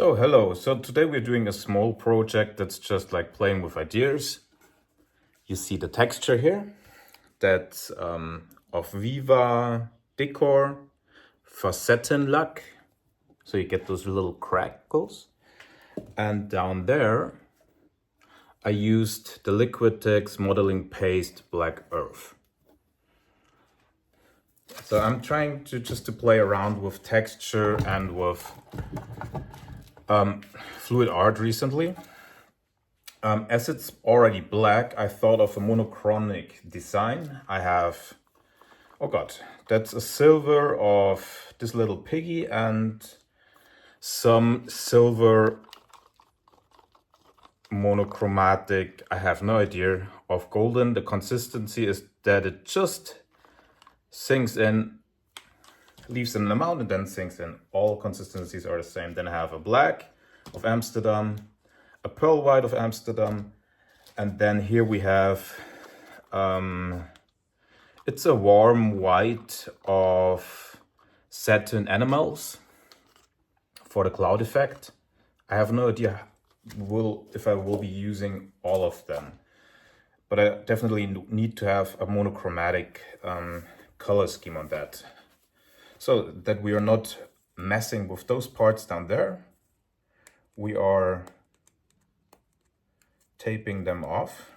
So hello, so today we're doing a small project that's just like playing with ideas. You see the texture here, that's of Viva Decor for satin luck. So you get those little crackles. And down there, I used the Liquitex modeling paste Black Earth. So I'm trying to play around with texture and with fluid art recently. As it's already black, I thought of a monochromatic design. I have, oh god, that's a silver of this little piggy and some silver monochromatic, I have no idea, of golden. The consistency is that it just sinks in, leaves an amount and then sinks in. All consistencies are the same. Then I have a black of Amsterdam, a pearl white of Amsterdam, and then here we have it's a warm white of satin animals for the cloud effect. I have no idea if I will be using all of them, but I definitely need to have a monochromatic color scheme on that, so that we are not messing with those parts down there. We are taping them off.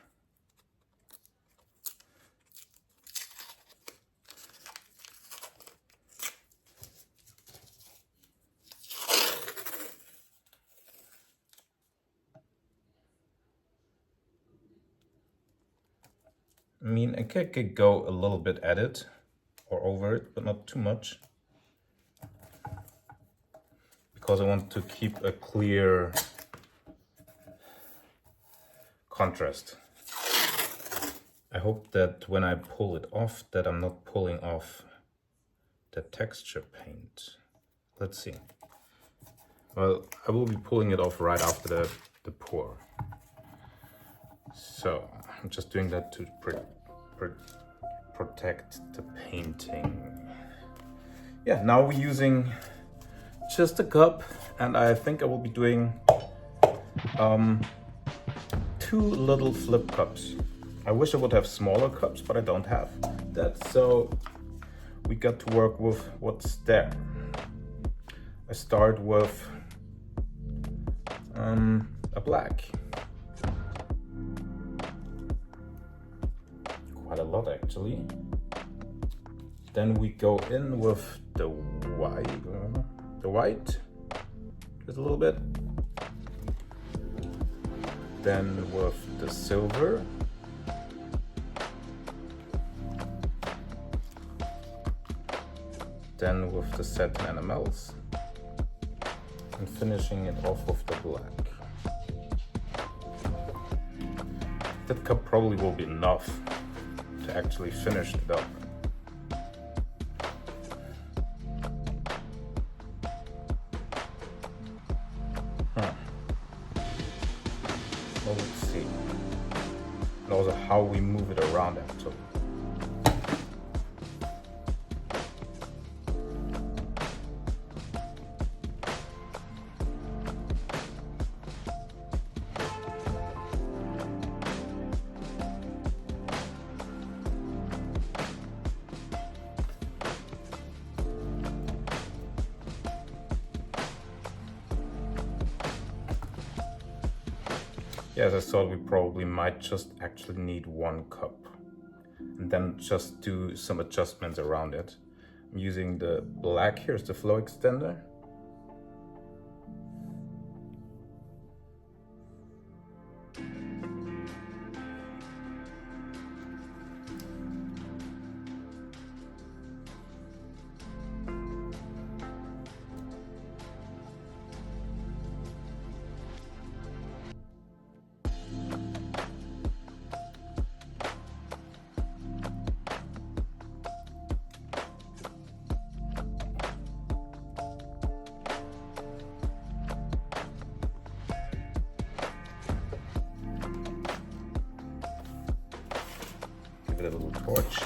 I mean, I could go a little bit at it or over it, but not too much, because I want to keep a clear contrast. I hope that when I pull it off, that I'm not pulling off the texture paint. Let's see. Well, I will be pulling it off right after the pour. So I'm just doing that to protect the painting. Yeah, now we're using just a cup, and I think I will be doing two little flip cups. I wish I would have smaller cups, but I don't have that, so we got to work with what's there. I start with a black. Quite a lot actually. Then we go in with the white, just a little bit. Then with the silver. Then with the satin animals. And finishing it off with the black. That cup probably will be enough to actually finish it up. Well, let's see. And also how we move it around actually. Yes, I thought we probably might just actually need one cup and then just do some adjustments around it. I'm using the black, here's the flow extender. Give it a little torch.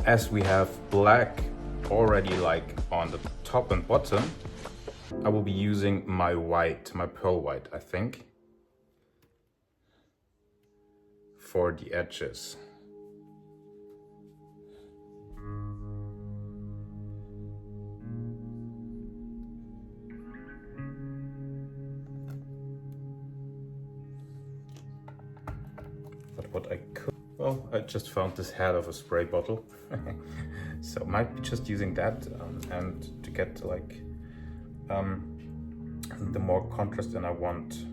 as we have black already like on the top and bottom, I will be using my white, my pearl white, I think, for the edges. But what I could, well, I just found this head of a spray bottle. So I might be just using that and to get like the more contrast than I want.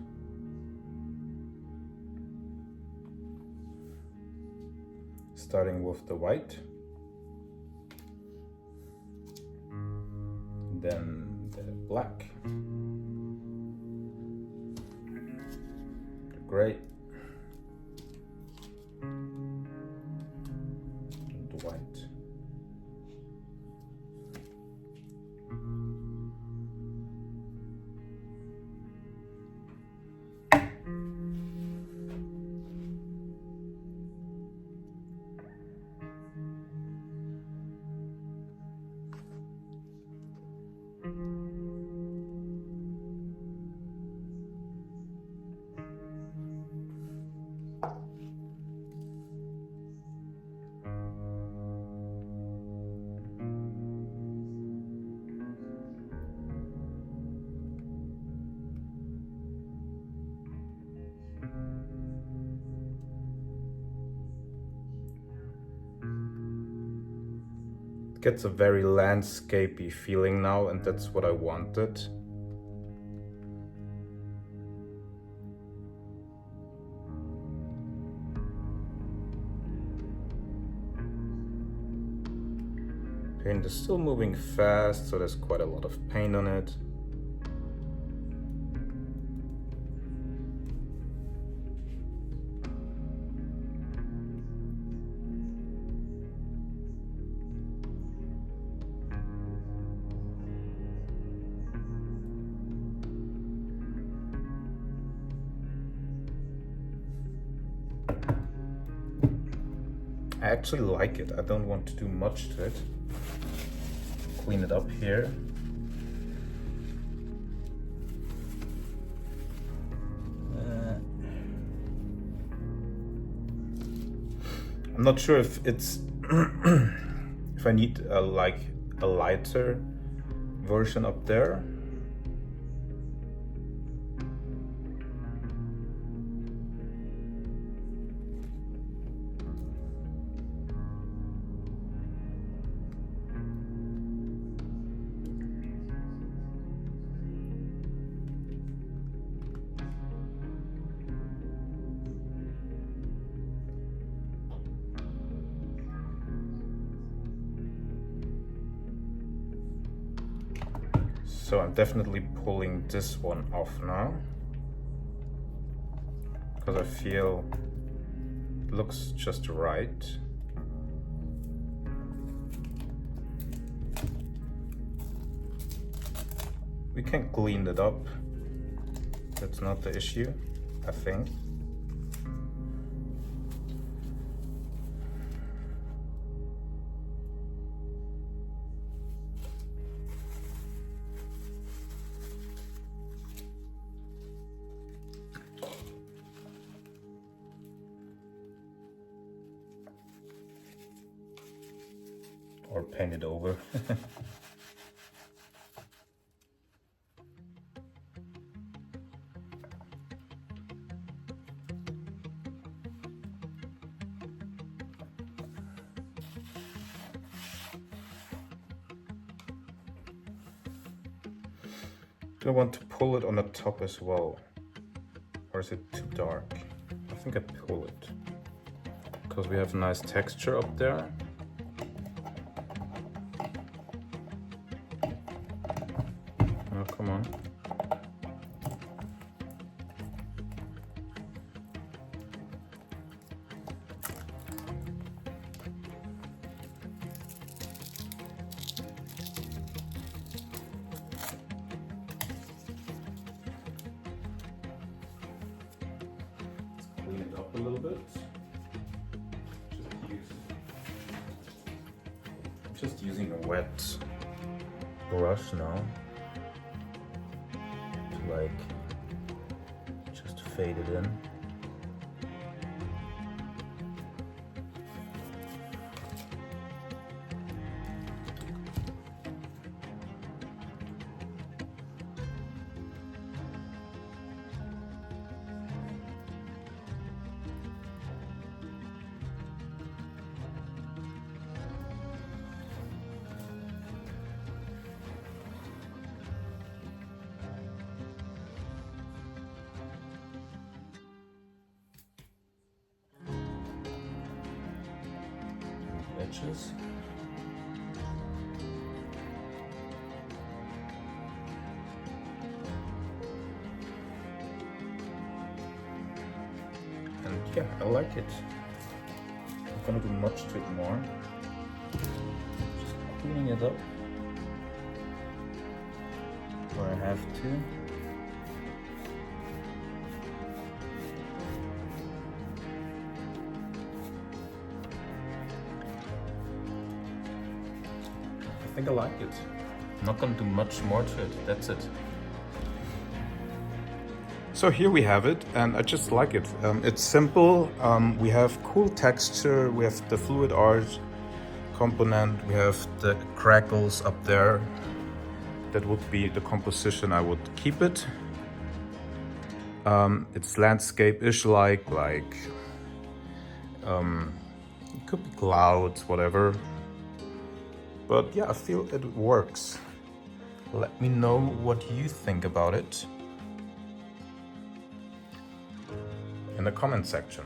Starting with the white, then the black, the gray, and the white. Gets a very landscapey feeling now, and that's what I wanted. Paint is still moving fast, so there's quite a lot of paint on it. I actually like it. I don't want to do much to it. Clean it up here. I'm not sure if it's if I need like a lighter version up there. So I'm definitely pulling this one off now, because I feel it looks just right. We can clean it up. That's not the issue, I think. Or paint it over. Do I want to pull it on the top as well? Or is it too dark? I think I pull it, because we have a nice texture up there. Oh, come on. Clean it up a little bit. Just use just using a wet brush now to like just fade it in. Edges. And yeah, I like it. I'm gonna do much to it more. Just cleaning it up where I have to. I think I like it. I'm not gonna do much more to it, that's it. So here we have it, and I just like it. It's simple, we have cool texture, we have the fluid art component, we have the crackles up there. That would be the composition I would keep it. It's landscape-ish like it could be clouds, whatever. But yeah, I feel it works. Let me know what you think about it in the comment section.